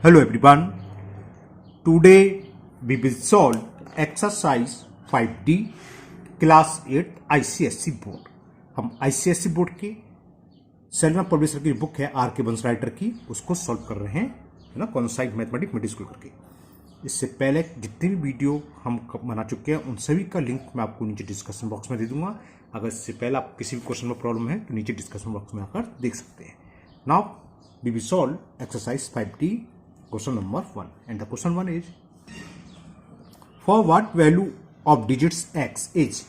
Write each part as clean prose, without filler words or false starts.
Hello everyone. Today we will solve exercise 5D class 8 ICSE board. हम ICSE board के Selva publisher की book है are के बंस writer की, उसको सॉल्व कर रहे हैं, है ना, कॉन्साइड मैथमेटिक्स मिडिल स्कूल करके। इससे पहले जितनी भी वीडियो हम बना चुके हैं उन सभी का लिंक मैं आपको नीचे डिस्कशन बॉक्स में दे दूंगा। अगर इससे पहले आप किसी भी क्वेश्चन में प्रॉब्लम है तो नीचे डिस्कशन बॉक्स में आकर देख सकते हैं। Now we will solve exercise 5D question number 1 and the question 1 is for what value of digits x is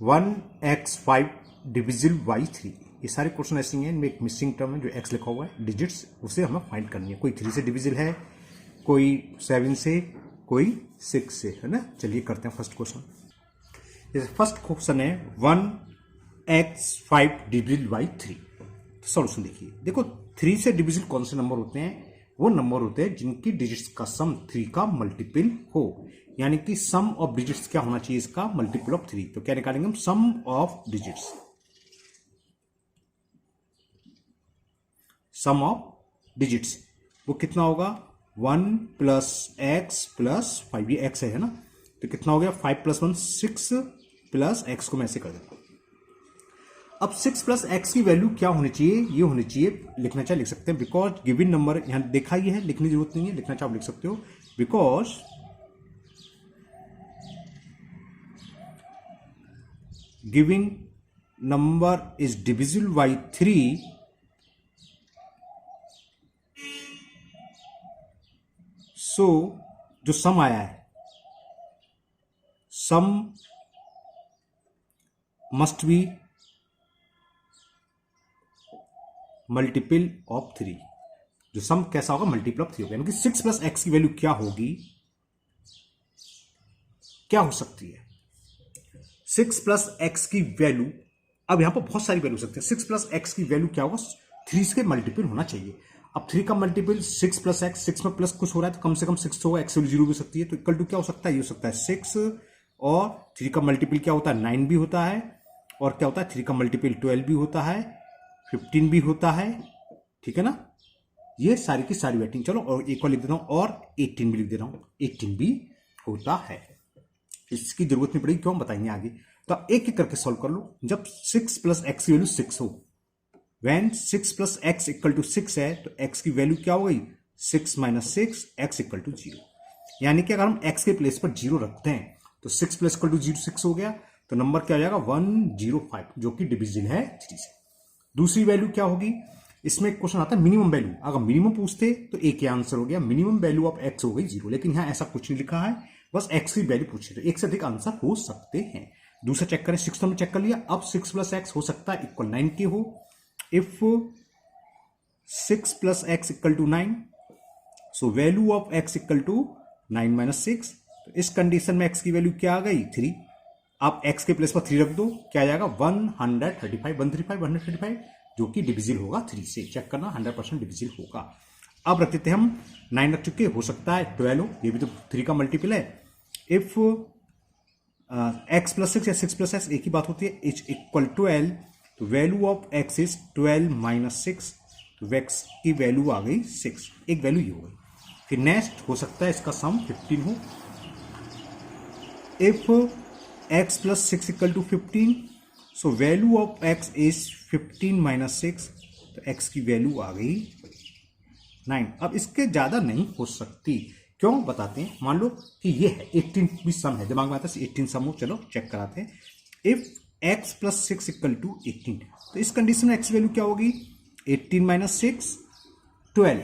1x5 divisible by 3। ये सारे क्वेश्चन ऐसे हैं, इनमें एक मिसिंग टर्म है जो x लिखा हुआ है डिजिट्स, उसे हमें फाइंड करनी है। कोई 3 से डिविजिबल है, कोई 7 से, कोई 6 से, है ना। चलिए करते हैं फर्स्ट क्वेश्चन। जैसे फर्स्ट क्वेश्चन है 1x5 डिविजिबल बाई 3। सॉल्यूशन देखिए, देखो 3 से डिविजिबल कौन से नंबर होते हैं? वो नंबर होते हैं जिनकी डिजिट्स का सम 3 का मल्टीपल हो, यानी कि सम ऑफ डिजिट्स क्या होना चाहिए? इसका मल्टीपल ऑफ 3। तो क्या निकालेंगे हम? Sum of digits, sum of digits वो कितना होगा? 1 + x + 5, ये x है ना, तो कितना हो गया? 5 + 1 6 + x को मैं ऐसे कर देता हूं। अब 6 + x की वैल्यू क्या होनी चाहिए? ये होनी चाहिए, लिखना चाहे लिख सकते हैं, बिकॉज गिवन नंबर यहां देखा ही है, लिखने की जरूरत नहीं है, लिखना चाहे आप लिख सकते हो। Because given number is divisible by 3, सो जो सम आया है, सम मस्ट बी मल्टीपल ऑफ 3। जो सम कैसा होगा? मल्टीपल ऑफ 3 होगा, यानी कि 6 + x की वैल्यू क्या होगी? क्या हो सकती है 6 + x की वैल्यू? अब यहां पर बहुत सारी वैल्यू हो सकती है। 6 + x की वैल्यू क्या होगा? 3 के मल्टीपल होना चाहिए। अब 3 का मल्टीपल 6 + x, 6 में प्लस कुछ हो रहा है तो कम से कम 6 होगा, x 0 भी हो सकती है, तो इक्वल टू क्या हो सकता है? ये हो सकता है 6, और 3 का मल्टीपल क्या होता है? 9 भी होता है, और क्या होता है? 3 का मल्टीपल 12 भी होता है, 15 भी होता है, ठीक है ना। ये सारी की सारी वेटिंग, चलो और एक और लिख देता हूं, और 18 भी लिख दे रहा हूं, 18 भी होता है। इसकी जरूरत नहीं पड़ेगी, क्यों बताएंगे आगे। तो आप एक एक करके सॉल्व कर लो। जब 6 + x की वैल्यू 6 हो, व्हेन 6 + x = 6 है, तो x की वैल्यू क्या हो गई? 6 - 6 x = 0। यानी कि अगर हम x के प्लेस पर 0 रखते हैं तो 6 + = 0 6 हो गया, तो नंबर क्या हो जाएगा? 105, जो कि डिविजिबल है 3 से। दूसरी वैल्यू क्या होगी? इसमें एक क्वेश्चन आता है मिनिमम वैल्यू। अगर मिनिमम पूछते तो एक ही आंसर हो गया, मिनिमम वैल्यू ऑफ x हो गई 0, लेकिन यहां ऐसा कुछ नहीं लिखा है, बस x की वैल्यू पूछे, तो एक से अधिक आंसर हो सकते हैं। दूसरा चेक करें, 6 हमने चेक कर लिया। अब 6 + x हो सकता है इक्वल 9 के हो। If 6 + x = 9, so value of x = 9 - 6। तो इस कंडीशन में x की वैल्यू क्या आ गई? 3। आप x के प्लेस पर 3 रख दो, क्या आ जाएगा? 135, जो कि डिविजिबल होगा 3 से। चेक करना, 100% डिविजिबल होगा। अब रख देते हैं हम, 9 रख चुके, हो सकता है 12 हो, ये भी तो 3 का मल्टीपल है। इफ x + 6 या 6 + x एक ही बात होती है, इज इक्वल 12, तो वैल्यू ऑफ x इज 12 - 6, तो x की वैल्यू आ गई 6, एक वैल्यू ये हो गई। फिर नेक्स्ट हो सकता है इसका सम 15 हो। If x + 6 = 15, so value of x is 15 - 6, तो x की वैल्यू आ गई 9। अब इसके ज्यादा नहीं हो सकती, क्यों बताते हैं। मान लो कि ये है 18 भी सम है, दिमाग में आता है 18 सम हो, चलो चेक कराते हैं। इफ x + 6 = 18, तो इस कंडीशन में x वैल्यू क्या होगी? 18 - 6 12।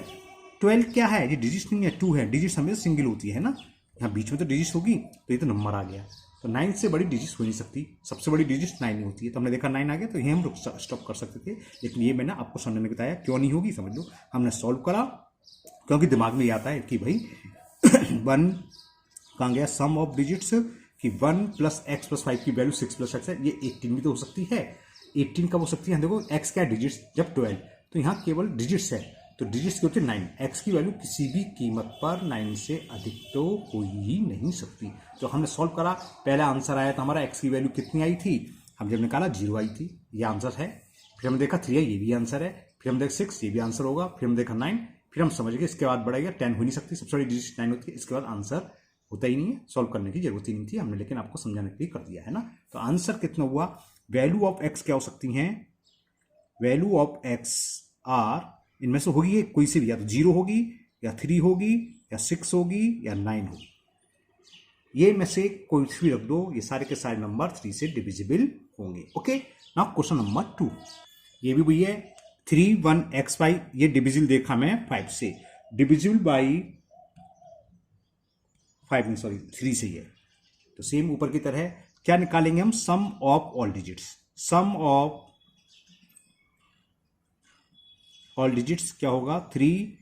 12 क्या है? ये डिजिट नहीं है, 2 है। डिजिट हमेशा सिंगल होती है ना, यहाँ बीच में तो डिजिट होगी, तो ये तो नंबर आ गया। तो 9 से बड़ी डिजिट हो नहीं सकती, सबसे बड़ी डिजिट 9 ही होती है। तो हमने देखा 9 आ गया, तो ये हम स्टॉप कर सकते थे, लेकिन ये मैंने आपको समझने में बताया क्यों नहीं होगी। समझ लो, हमने सॉल्व करा क्योंकि दिमाग में ये आता है कि भाई 1 कहाँ गया? सम ऑफ डिजिट्स, कि 1 + x + 5 की वैल्यू 6 + x है, ये 18 भी तो हो सकती है। 18 कब हो सकती है? देखो x क्या डिजिट्स, जब 12, तो यहाँ केवल डिजिट्स है, तो डिजिट्स की होती है 9। x की वैल्यू किसी भी कीमत पर 9 से अधिक तो हो ही नहीं सकती। तो हमने सॉल्व करा, पहला आंसर आया था हमारा, x की वैल्यू कितनी आई थी? हम जब निकाला 0 आई थी, ये आंसर है। फिर हमने देखा 3 है, ये भी आंसर है। फिर हम देखा 6, ये भी आंसर होगा। फिर हम देखा 9, फिर हम समझ गए इसके बाद बढ़ाएगा 10 हो नहीं सकती, सबसे बड़ी डिजिट 9 होती है, इसके बाद आंसर होता ही नहीं है, सॉल्व करने की जरूरत ही नहीं थी हमने, लेकिन आपको समझाने के लिए कर दिया है ना। तो आंसर कितना हुआ, वैल्यू ऑफ एक्स क्या हो सकती हैं, वैल्यू ऑफ एक्स आर, इनमें से होगी कोई सी भी, या तो 0 होगी या 3 होगी या 6 होगी या 9 होगी, ये में से कोई भी रख दो, ये सारे के सारे नंबर 3 से डिविजिबल होंगे। ओके, नाउ क्वेश्चन नंबर 2, ये भी वही है 3 1 x बाई, ये डिविजिबल देखा मैं 5 से, डिविजिबल बाई 5 नहीं सॉरी 3 से ही है, तो सेम ऊपर की तरह क्या निकालेंगे हम, sum of all digits, sum of all digits क्या होगा, 3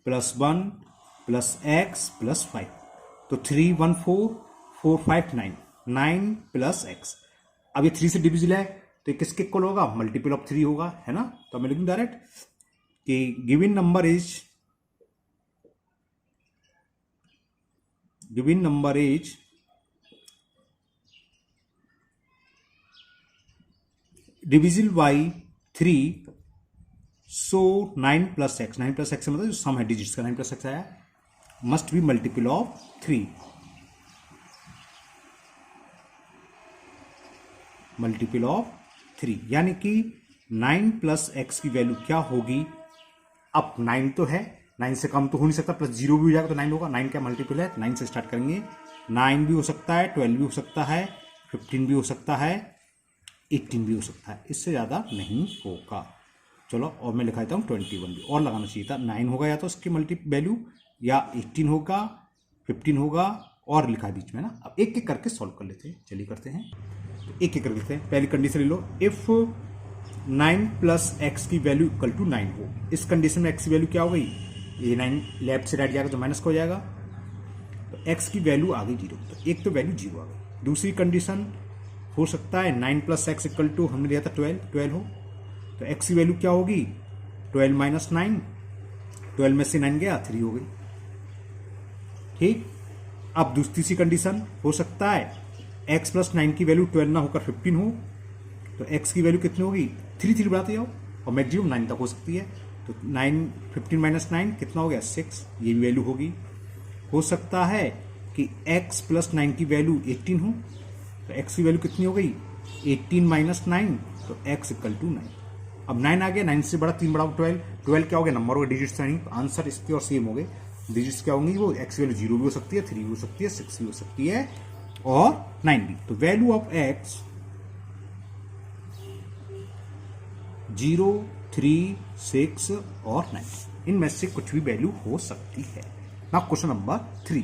+ 1 + x + 5, तो 3 1 4 4 5 9 9 + x, अब ये 3 से डिविजिबल है तो किसके इक्वल होगा, मल्टीपल ऑफ 3 होगा, है ना। तो मैं लिखूं डायरेक्ट कि given number is divisible by 3, so 9 + x, 9 + x मतलब जो सम है डिजिट्स का 9 + x आया, must be multiple of 3, multiple of 3, यानी कि 9 + x की वैल्यू क्या होगी, अब 9 तो है, 9 से कम तो हो नहीं सकता, प्लस 0 भी हो जाएगा तो 9 होगा, 9 क्या मल्टीपल है, 9 से स्टार्ट करेंगे, 9 भी हो सकता है, 12 भी हो सकता है, 15 भी हो सकता है, 18 भी हो सकता है, इससे ज़्यादा नहीं होगा। चलो और मैं लिखा देता हूँ 21 भी, और लगाना चाहिए था, 9 होगा या तो उसकी मल्टी वैल्यू, या 18 होगा, 15 होगा, और लिखा है बीच में ना। अब एक एक करके सॉल्व कर लेते हैं, चलिए करते हैं, तो एक एक कर लेते हैं। पहली कंडीशन ले लो, इफ 9 + x की वैल्यू इक्वल टू 9 हो, इस कंडीशन में x की वैल्यू क्या हो गई, ये 9 लेफ्ट से राइट जाएगा तो माइनस का हो जाएगा, तो x की वैल्यू आ गई 0, तो एक तो वैल्यू 0 आ गई। दूसरी कंडीशन हो सकता है 9 + x इक्वल टू, हमने लिया था 12 हो, तो x की वैल्यू क्या होगी, 12 - 9, 12 में से 9 गया 3 हो गई, ठीक। अब दूसरी कंडीशन हो सकता है x + 9 की वैल्यू 12 ना होकर 15 हो, तो x की वैल्यू कितनी होगी, 3 बढ़ाते जाओ, और मैक्सिमम 9 तक हो सकती है, तो 15 - 9 कितना हो गया 6, ये भी वैल्यू होगी। हो सकता है कि x + 9 की वैल्यू 18 हो, तो x की वैल्यू कितनी हो गई, 18 - 9, तो x = 9। अब 9 आ गया, 9 से बड़ा 3 बढ़ाओ 12, 12 क्या हो गया, नंबर हो गया, डिजिट्स नहीं, तो आंसर इसके और सेम हो गए, डिजिट्स क्या होंगी, वो x की वैल्यू 0 भी हो सकती है, 3 भी हो सकती है, 6 भी हो सकती है, और 9 भी। तो वैल्यू ऑफ x 0 3 6 और 9, इनमें से कुछ भी वैल्यू हो सकती है ना। क्वेश्चन नंबर 3,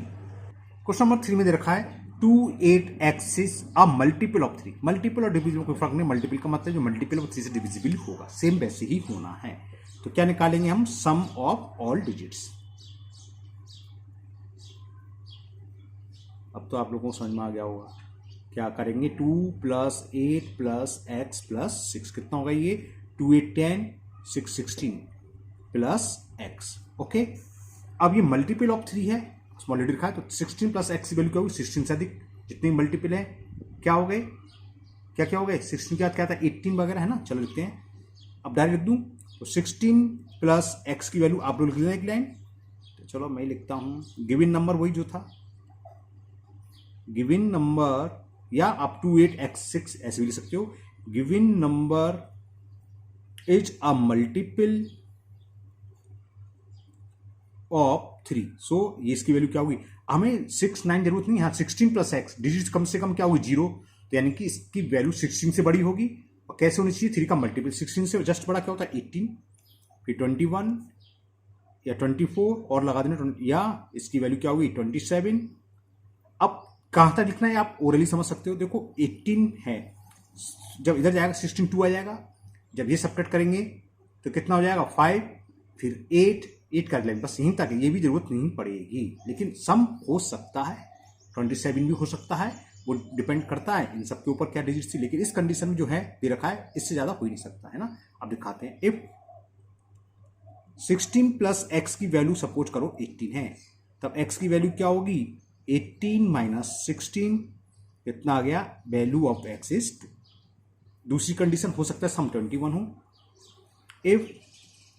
क्वेश्चन नंबर 3 में दे रखा है 2 8 x is a multiple of 3, multiple और डिविजिबल में कोई फर्क नहीं, मल्टीपल का मतलब जो मल्टीपल ऑफ 3 से डिविजिबल होगा, सेम वैसे ही होना है। तो क्या निकालेंगे हम, सम ऑफ ऑल डिजिट्स। अब तो आप लोगों को समझ में आ गया होगा, क्या करेंगे, 2 + 8 + x + 6 कितना होगा, ये 2 8 10 6 16 प्लस x, ओके। अब ये मल्टीपल ऑफ 3 है, ऑलरेडी लिखा है, तो 16 + x की वैल्यू क्या होगी, 16 से अधिक, जितने मल्टीपल है क्या हो गए, क्या क्या हो गए, 16 के बाद क्या था 18 वगैरह, है ना। चलो लिखते हैं, अब डायरेक्ट लिख दूं, तो 16 + x की वैल्यू आप लोग लिख लेना एक लाइन, तो चलो मैं लिखता हूं, गिवन नंबर वही जो था, गिवन नंबर, या आप 2 8 x 6 ऐसे भी लिख सकते हो, given number is a multiple of 3, सो ये इसकी वैल्यू क्या होगी, हमें 6 9 जरूरत नहीं, यहाँ 16 + x, डिजिट कम से कम क्या होगी 0, तो यानी कि इसकी वैल्यू 16 से बड़ी होगी, और कैसे होनी चाहिए, 3 का मल्टीपल, 16 से जस्ट बड़ा क्या होता है 18, फिर 21 या 24 और लगा देना, या इसकी वैल्यू क्या होगी 27। अब कहां तक लिखना है आप ओरली समझ सकते हो, देखो 18 है, जब इधर जाएगा 16 2 आ जाएगा, जब ये सबट्रैक्ट करेंगे तो कितना हो जाएगा 5, फिर 8 कर लेंगे, बस यहीं तक, ये भी जरूरत नहीं पड़ेगी, लेकिन सम हो सकता है 27 भी हो सकता है, वो डिपेंड करता है इन सबके ऊपर क्या डिजिट थी, लेकिन इस कंडीशन में जो है दे रखा है, इससे ज्यादा हो ही नहीं सकता, है ना। अब दिखाते हैं, इफ 16 + x की वैल्यू सपोज करो 18 है, तब x की वैल्यू क्या होगी, 18 - 16 कितना आ गया, वैल्यू ऑफ x इज 2। दूसरी कंडीशन हो सकता है सम 21 हो, इफ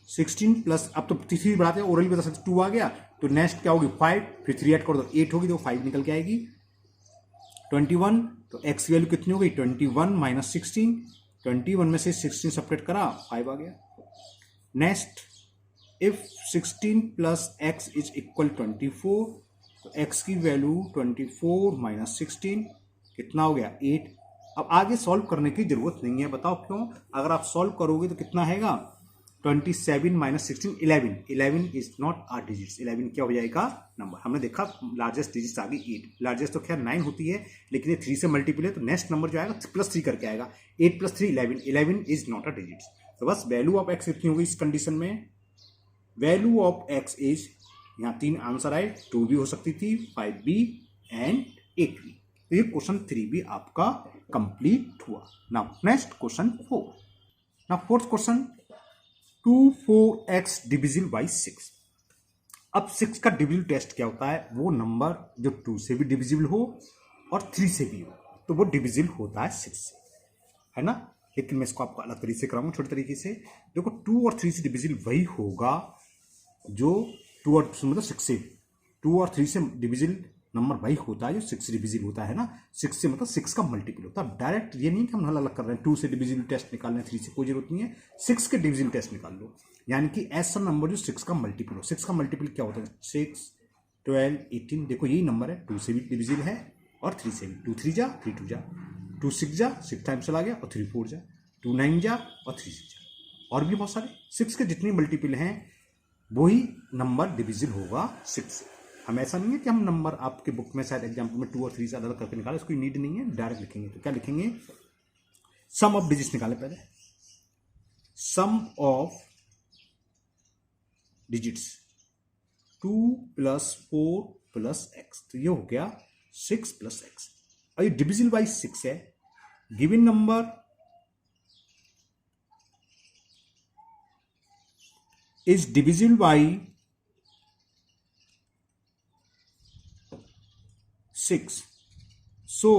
16 प्लस, अब तो 3 बढ़ाते हैं, ओरल बता सकते, 2 आ गया तो नेक्स्ट क्या होगी 5, फिर 3 ऐड कर दो 8 होगी, तो 5 निकल के आएगी। 21, तो x की वैल्यू कितनी हो गई 21 माइनस 16, 21 में से 16 सपरेट करा 5 आ गया। Next, if 16 plus x is equal 24, तो x की वैल्यू 24 माइनस 16 कितना हो गया 8। अब आगे सॉल्व करने की जरूरत नहीं है, बताओ क्यों? अगर आप सॉल्व करोगे तो कितना आएगा 27 minus 16 11, 11 is not a digits, 11 क्या हो जाएगा नंबर। हमने देखा लार्जेस्ट डिजिट्स आ गई 8, लार्जेस्ट तो खैर 9 होती है, लेकिन ये 3 से मल्टीपल है तो नेक्स्ट नंबर जो आएगा +3 करके आएगा, 8 + 3 11, 11 इज नॉट अ डिजिट्स। तो बस वैल्यू ऑफ x कितनी होगी इस कंडीशन में, वैल्यू ऑफ x इज, यहाँ 3 आंसर आए, 2 भी हो सकती थी, 5 भी एंड 8 भी। तो ये क्वेश्चन 3 भी आपका कंप्लीट हुआ। Now next question 4। Now fourth question, 2 4x divisible by 6। अब 6 का डिविजिबल टेस्ट क्या होता है, वो नंबर जो 2 से भी डिविजिबल हो और 3 से भी हो, तो वो डिविजिबल होता है 6 से, है ना। लेकिन मैं इसको आपको अलग तरीके से कराऊंगा, छोटे तरीके से। देखो 2 और 3 से डिविजिबल वही होगा जो 2 और मतलब 6 से, 2 और 3 से डिविजिबल नंबर वही होता है जो 6 से डिविजिबल होता है ना। 6 से मतलब 6 का मल्टीपल होता है। डायरेक्ट ये नहीं कि हम अलग अलग कर रहे हैं, 2 से डिविजिबल टेस्ट निकाल रहे हैं, 3 से कोई जरूरत नहीं है, 6 के डिविजिबल टेस्ट निकाल लो। यानी कि ऐसा नंबर जो 6 का मल्टीपल हो। 6 का मल्टीपल क्या होता है 6 12 18, देखो यही नंबर है, 2 से भी डिविजिबल है और 3 से भी। 2 3 जा 3 2 जा, 2 6 जा 6 टाइम्स चला गया और 3 4 जा, 2 9 जा और 3 6 जा, और भी बहुत सारे 6 के जितने मल्टीपल हैं वही नंबर डिविजिबल होगा 6 से। हम ऐसा नहीं है कि हम नंबर आपके बुक में शायद एग्जाम्पल में 2 और 3 से अलग करके निकाले, इसको नीड नहीं है, डायरेक्ट लिखेंगे। तो क्या लिखेंगे, सम ऑफ डिजिट्स निकाले पहले, सम ऑफ डिजिट्स 2 + 4 + x, तो ये हो गया 6 + x। और ये डिविजिबल बाई 6 है। Given number is divisible by 6, so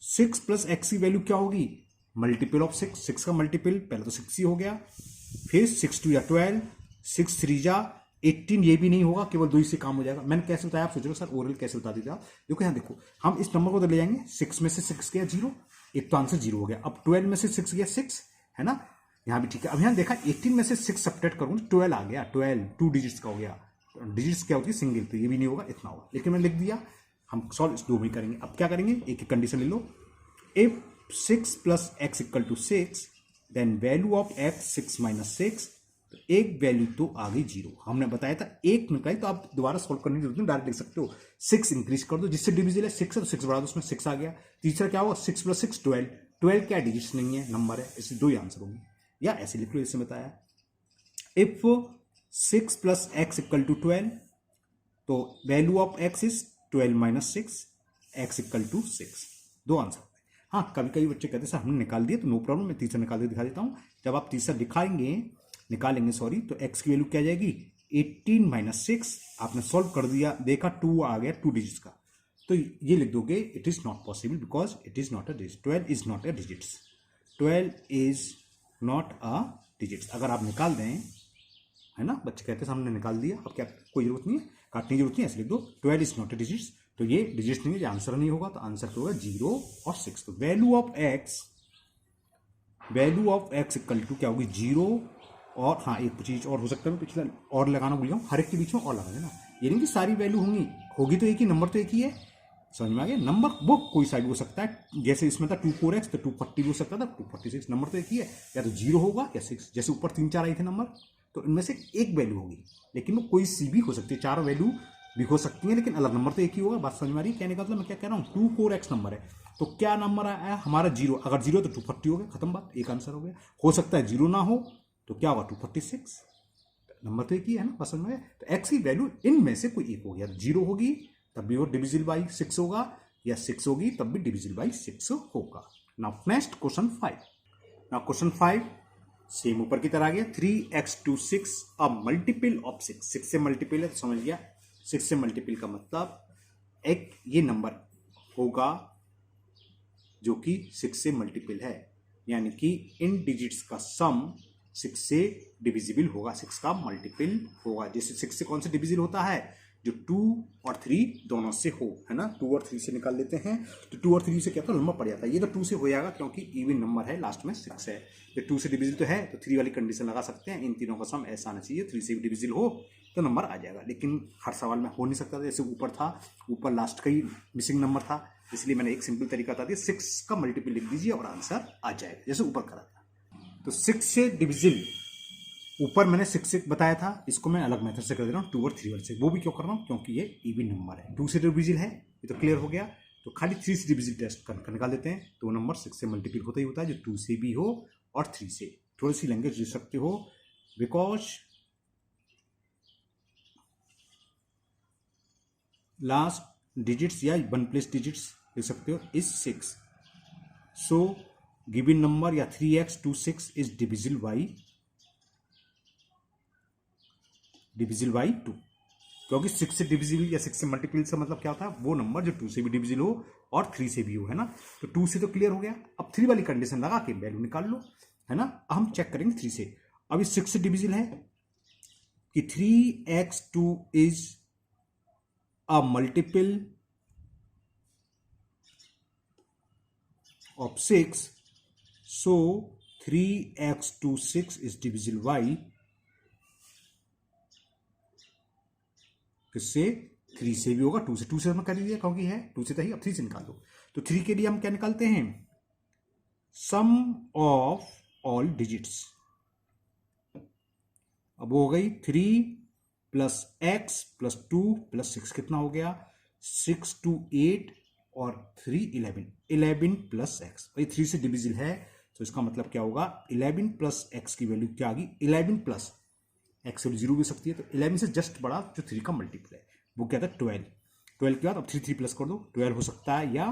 6 + x की वैल्यू क्या होगी, मल्टीपल ऑफ 6। 6 का मल्टीपल पहले तो 6 ही हो गया, फिर 6 2 या 12, 6 3 जा 18, ये भी नहीं होगा, केवल 2 ही से काम हो जाएगा। मैंने कैसे बताया, आप सोच रहे हो सर ओरल कैसे बता दीजिए आप। देखो यहाँ देखो, हम इस नंबर को तो ले जाएंगे, 6 में से 6 गया 0, एक तो आंसर 0 हो गया। अब 12 में से 6 गया 6, है ना, यहाँ भी ठीक है। अब यहाँ देखा 18 में से 6 सब्ट्रैक्ट करूँ 12 आ गया, 12 2 डिजिट्स का हो गया। डिजिट्स क्या होती है सिंगल, तो ये भी नहीं होगा, इतना होगा। लेकिन मैंने लिख दिया, हम सॉल्व इस 2 में करेंगे। अब क्या करेंगे, एक एक कंडीशन ले लो। If 6 + x = 6, then value of x 6 - 6, तो एक वैल्यू तो आ गई 0। हमने बताया था एक निकाली, तो आप दोबारा सॉल्व करने की जरूरत नहीं, डायरेक्ट लिख सकते हो। 6 इंक्रीज कर दो, जिससे डिविजिबल है 6 है तो 6 बढ़ा दो, उसमें 6 आ गया। तीसरा क्या होगा, 6 + 6 12, 12 क्या डिजिट्स नहीं है, नंबर है, इसलिए 2 ही आंसर होंगे। या ऐसे लिख लो जैसे बताया, इफ 6 + x = 12, तो value of x is 12 - 6, x = 6, 2 answer. हाँ, कभी कभी बच्चे कहते हैं सर हमने निकाल दिया, तो नो प्रॉब्लम, मैं तीसरा निकाल के दिखा देता हूँ। जब आप तीसरा निकालेंगे सॉरी, तो x की वैल्यू क्या आ जाएगी 18 - 6, आपने सॉल्व कर दिया, देखा 2 आ गया 2 डिजिट्स का, तो ये लिख दोगे it is not possible because it is not a digit, 12 is not a digits, 12 is not a digits. अगर आप निकाल दें, है ना, बच्चे कहते हैं हमने निकाल दिया, अब क्या कोई जरूरत नहीं है, काटने की जरूरत नहीं है, ऐसे लिख दो 12 इज नॉट अ डिजिट्स, तो ये डिजिट्स नहीं है, ये आंसर नहीं होगा, तो आंसर होगा 0 और 6। तो value of x equal to क्या होगी 0, और हाँ एक चीज और हो सकता है, पिछला और लगाना भूल जाऊँ, हर एक के बीच में और लगा देना, ये नहीं कि सारी वैल्यू होगी तो एक ही, नंबर तो एक ही है, समझ में आ गया। नंबर वो कोई साइड हो सकता है, जैसे इसमें था 2 4x, तो 240 भी हो सकता था, 246, नंबर तो एक ही है, या तो 0 होगा या 6, जैसे ऊपर 3 4 आए थे नंबर, तो इनमें से एक वैल्यू होगी, लेकिन वो कोई सी भी हो सकती है, 4 वैल्यू भी हो सकती है, लेकिन अलग नंबर तो एक ही होगा। बात समझ में आ रही है कहने का मतलब मैं क्या कह रहा हूँ, 2 4x नंबर है, तो क्या नंबर आया हमारा 0, अगर 0 तो 240 हो गया, खत्म बात, एक आंसर हो गया। हो सकता है 0 ना हो, तो क्या होगा 246, नंबर तो एक ही है ना, पसंद में। तो x की वैल्यू इनमें से कोई एक होगी, 0 होगी तब भी वो डिविजिबल बाई 6 होगा, या 6 होगी तब भी डिविजिबल बाई 6 होगा। Now next question 5। Now question 5 same ऊपर की तरह आ गया, 3x to 6 a multiple of 6, 6 से मल्टीपल है तो समझ गया, 6 से मल्टीपल का मतलब एक ये नंबर होगा जो कि 6 से मल्टीपल है, यानी कि इन डिजिट्स का सम 6 से डिविजिबल होगा, 6 का मल्टीपल होगा। जैसे 6 से कौन से डिविजिबल होता है, जो 2 और 3 दोनों से हो, है ना। 2 और 3 से निकाल लेते हैं, तो 2 और 3 से क्या होता है, नंबर पड़ जाता है। ये तो 2 से हो जाएगा क्योंकि इवन नंबर है, लास्ट में 6 है। ये 2 से डिविजिबल तो है, तो 3 वाली कंडीशन लगा सकते हैं। इन तीनों का सम ऐसा आना चाहिए 3 से भी डिविजिबल हो तो नंबर आ जाएगा। लेकिन हर सवाल में हो नहीं सकता था, जैसे ऊपर था, ऊपर लास्ट का ही मिसिंग नंबर था, इसलिए मैंने एक सिंपल तरीका बता दिया, 6 का मल्टीपल लिख दीजिए और आंसर आ जाएगा, जैसे ऊपर करा था। तो 6 से डिविजिबल ऊपर मैंने 6 से बताया था, इसको मैं अलग मेथड से कर दे रहा हूँ 2 और 3 वाले से। वो भी क्यों कर रहा हूँ, क्योंकि ये इवन नंबर है। 2 से डिविजिबल है, ये तो क्लियर हो गया। तो खाली 3 से डिविजिबल टेस्ट कर निकाल देते हैं, तो नंबर 6 से मल्टीपल होता ही होता है, जो 2 से भी हो और 3 से। थोड़ी सी लैंग्वेज लिख सकते हो, बिकॉज लास्ट डिजिट्स या 1 प्लेस डिजिट्स लिख सकते हो इज 6, सो गिवन नंबर या 3x26 इज डिविजिबल बाई 2, क्योंकि 6 से डिविजिबल या 6 से मल्टीपल से मतलब क्या होता है, वो नंबर जो 2 से भी डिविजिबल हो और 3 से भी हो, है ना। तो 2 से तो क्लियर हो गया, अब 3 वाली कंडीशन लगा के वैल्यू निकाल लो, है ना। हम चेक करेंगे 3 से। अभी 6 से डिविजिबल है कि 3x2 is a multiple of 6, so 3x26 is divisible by किससे, 3 से भी होगा, 2 से। 2 से हम कर दीजिए क्योंकि है 2 से तो ही, अब 3 से निकाल दो। तो 3 के लिए हम क्या निकालते हैं, सम ऑफ ऑल डिजिट्स। अब हो गई 3 प्लस एक्स प्लस 2 प्लस 6, कितना हो गया, 6 2 8 और 3 11, 11 प्लस एक्स। भाई 3 से डिविजिबल है, तो इसका मतलब क्या होगा, 11 प्लस एक्स की वैल्यू क्या आ गई, 11 प्लस एक्स वैल्यू 0 भी हो सकती है, तो 11 से जस्ट बड़ा जो 3 का मल्टीपल है वो क्या था, 12। 12 के बाद अब 3 प्लस कर दो, 12 हो सकता है, या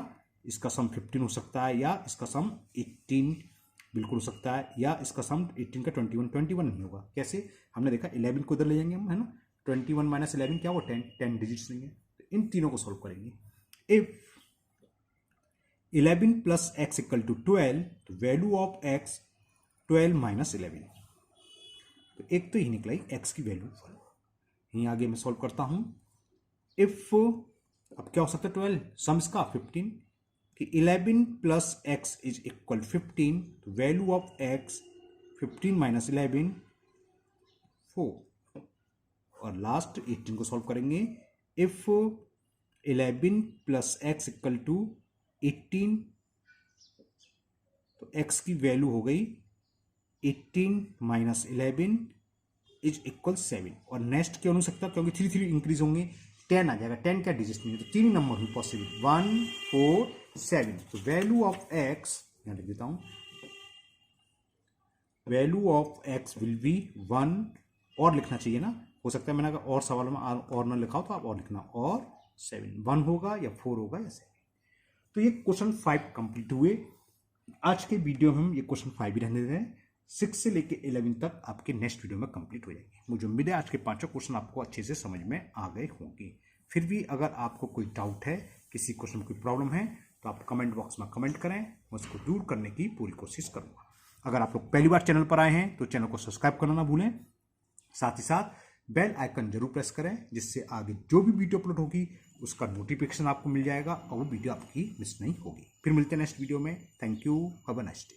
इसका सम 15 हो सकता है, या इसका सम 18 बिल्कुल हो सकता है, या इसका सम 18 का 21 नहीं होगा। कैसे, हमने देखा 11 को इधर ले जाएंगे हम, है ना। 21 माइनस 11 क्या, वो 10 डिजिट्स लेंगे। तो इन तीनों को सोल्व करेंगे। If 11 plus x equal to 12, तो वैल्यू ऑफ एक्स 12 माइनस 11, तो एक तो ही निकला ही एक्स की वैल्यू 1। यहीं आगे मैं सॉल्व करता हूं। इफ अब क्या हो सकता है, 12 सम इसका 15, कि 11 प्लस एक्स इज इक्वल 15, तो वैल्यू ऑफ एक्स 15 माइनस 11 4, और लास्ट 18 को सॉल्व करेंगे। If 11 plus x equal to 18, तो x की वैल्यू हो गई 18 माइनस 11 इज इक्वल 7, और नेक्स्ट क्यों नहीं हो सकता, क्योंकि 3 3 इंक्रीज होंगे, 10 आ जाएगा। 10 क्या डिजिट नहीं है, तो 3 नंबर हुई पॉसिबल, 1 4 7। तो वैल्यू ऑफ x, यहां लिख देता हूं, value of x will be 1, और लिखना चाहिए ना, हो सकता है मैंने अगर और सवाल में और ना लिखा हो तो आप और लिखना, और 7, 1 होगा या 4 होगा या 7। तो ये क्वेश्चन 5 कंप्लीट हुए। आज के वीडियो में हम ये क्वेश्चन 5 भी रहने दे रहे हैं, 6 से लेके 11 तक आपके नेक्स्ट वीडियो में कंप्लीट हो जाएंगे। मुझे उम्मीद है आज के 5 क्वेश्चन आपको अच्छे से समझ में आ गए होंगे। फिर भी अगर आपको कोई डाउट है, किसी क्वेश्चन में कोई प्रॉब्लम है, तो आप कमेंट बॉक्स में कमेंट करें, मैं उसको दूर करने की पूरी कोशिश करूंगा। अगर आप लोग पहली बार चैनल पर आए हैं तो चैनल को सब्सक्राइब करना ना भूलें, साथ ही साथ बेल आइकन जरूर प्रेस करें, जिससे आगे जो भी वीडियो अपलोड होगी उसका नोटिफिकेशन आपको मिल जाएगा और वो वीडियो आपकी मिस नहीं होगी। फिर मिलते हैं नेक्स्ट वीडियो में। Thank you, have a nice day.